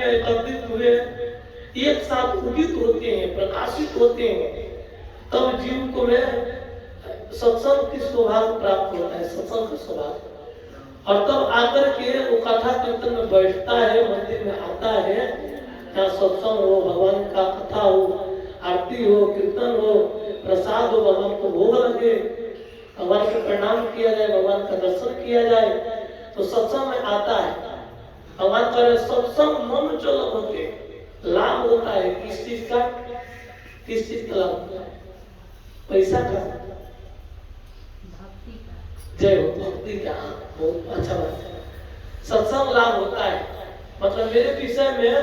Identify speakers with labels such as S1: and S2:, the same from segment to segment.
S1: में एकत्रित हुए एक साथ उदित होते हैं, प्रकाशित होते हैं, तब जीव को में सत्संग की स्वभाव प्राप्त होता है, सत्संग का स्वभाव। और तब आकर के वो कथा कीर्तन में बैठता है, मंदिर में आता है, जहाँ सत्संग हो, भगवान का कथा हो, आरती हो, कीर्तन हो, प्रसाद हो, भगवान को भोग लगे, भगवान को प्रणाम किया जाए, भगवान का दर्शन किया जाए, तो सत्संग में आता है। भगवान करे सत्संग मन चलो होते लाभ होता है। किस चीज का? किस चीज का लाभ होता है? पैसा का? जय हो, भक्ति का। बहुत अच्छा बात है। सत्संग लाभ होता है, मतलब मेरे विषय में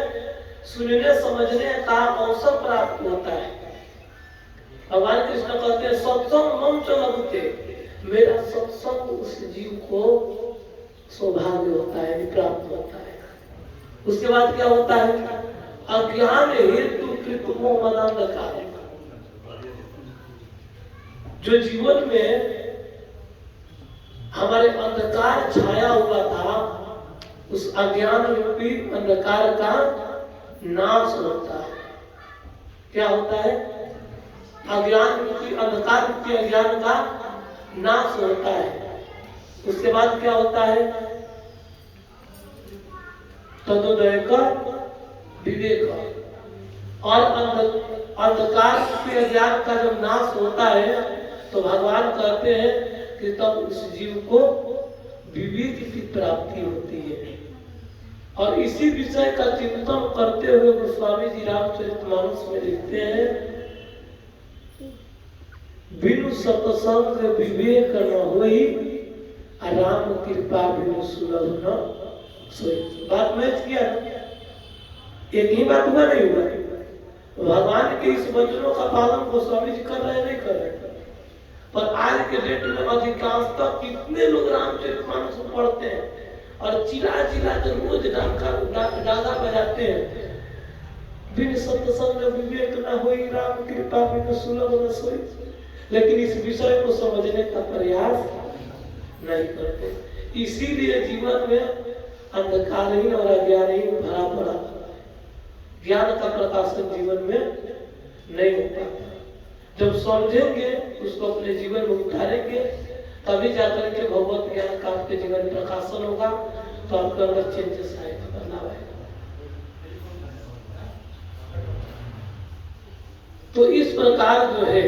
S1: सुनने समझने का अवसर प्राप्त होता है। भगवान कृष्ण कहते हैं सत्संग मन चलते, मेरा सत्संग उस जीव को सौभाग्य होता है, प्राप्त होता है। उसके बाद क्या होता है? अज्ञान हेतु कृत्मो मदांधकार, जो जीवन में हमारे अंधकार छाया हुआ था, उस अज्ञान रूपी अंधकार का नाश होता है। क्या होता है? अज्ञान रूपी अंधकार रूपी अज्ञान का नाश होता है। उसके बाद क्या होता है? तदोदय का विवेक। और अंधकार रूपी अज्ञान का जब नाश होता है तो भगवान कहते हैं कि तब उस जीव को विवेक की प्राप्ति होती है। और इसी विषय का चिंतन करते हुए गोस्वामी जी रामचरितमानस में लिखते हैं, बिनु सत्संग विवेक न होई, राम कृपा बिनु सुलभ न सोई। बात मैच किया, एक ही बात हुआ नहीं हुआ? भगवान के इस वचनों का पालन गोस्वामी जी कर रहे नहीं कर रहे? पर आज के डेट में अधिकांशतः कितने लोग रामचरितमानस पढ़ते हैं और चिल्ला चिल्ला कर रोज डागा बजाते हैं, बिन सत्संग विवेक न होई, राम कृपा बिन सुलभ न सोई, लेकिन इस विषय को समझने का प्रयास नहीं करते। इसीलिए जीवन में अंधकारहीन और अज्ञानहीन भरा पड़ा, ज्ञान का प्रकाशन जीवन में नहीं होता। जब समझेंगे, उसको अपने जीवन में उतारेंगे, तभी जाकर के भगवत ज्ञान का आपके जीवन में प्रकाशन होगा, तो आपके अंदर चेंजेस आएगा, बदलाव आएगा। तो इस प्रकार जो है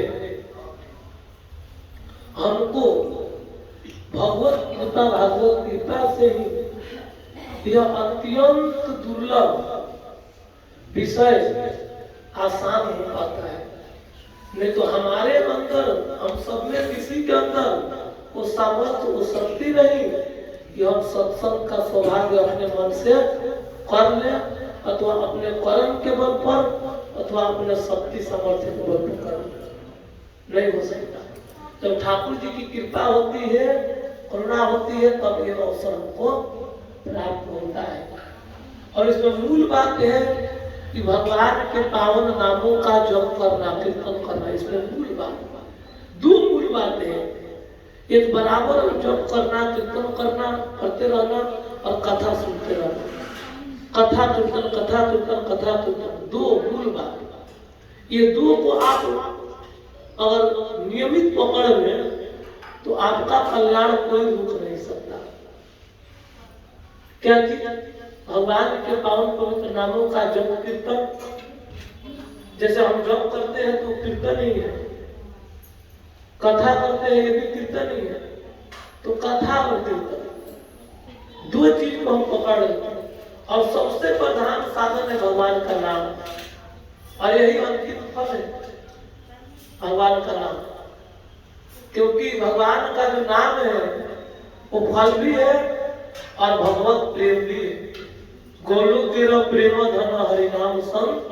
S1: हमको भगवत कृपा से ही यह अत्यंत दुर्लभ विषय आसान हो पाता है। नहीं तो हमारे अंदर, हम सब में किसी के अंदर वो सामर्थ्य, वो शक्ति नहीं कि हम सत्संग का सौभाग्य अपने मन से कर ले, अथवा अपने कर्म के बल पर, अथवा अपने शक्ति सामर्थ्य के बल पर कर, नहीं हो सकता। जब ठाकुर जी की कृपा होती है, करुणा होती है, तब ये अवसर हमको प्राप्त होता है। और इसमें मूल बात है कि भगवान के पावन नामों का जप करना, कीर्तन करना, इसमें मूल बात, दो मूल बातें हैं। एक बराबर जप करना, कीर्तन करना, करते रहना, और कथा सुनते रहना। कथा कीर्तन, कथा कीर्तन, कथा कीर्तन, दो मूल बात। ये दो को आप अगर नियमित पकड़ में, तो आपका कल्याण कोई रुक नहीं सकता। क्या चीज? भगवान के पावन पवित्र नामों का जप कीर्तन। जैसे हम जप करते हैं तो कीर्तन ही है, कथा करते हैं ये भी कीर्तन ही है। तो कथा और कीर्तन दो चीज को हम पकड़ लेते हैं, और सबसे प्रधान साधन है भगवान का नाम, और यही अंतिम फल है भगवान का नाम। क्योंकि भगवान का जो नाम है वो फल भी है और भगवत प्रेम भी है। गोलु तेरा प्रेम धन हरि नाम संग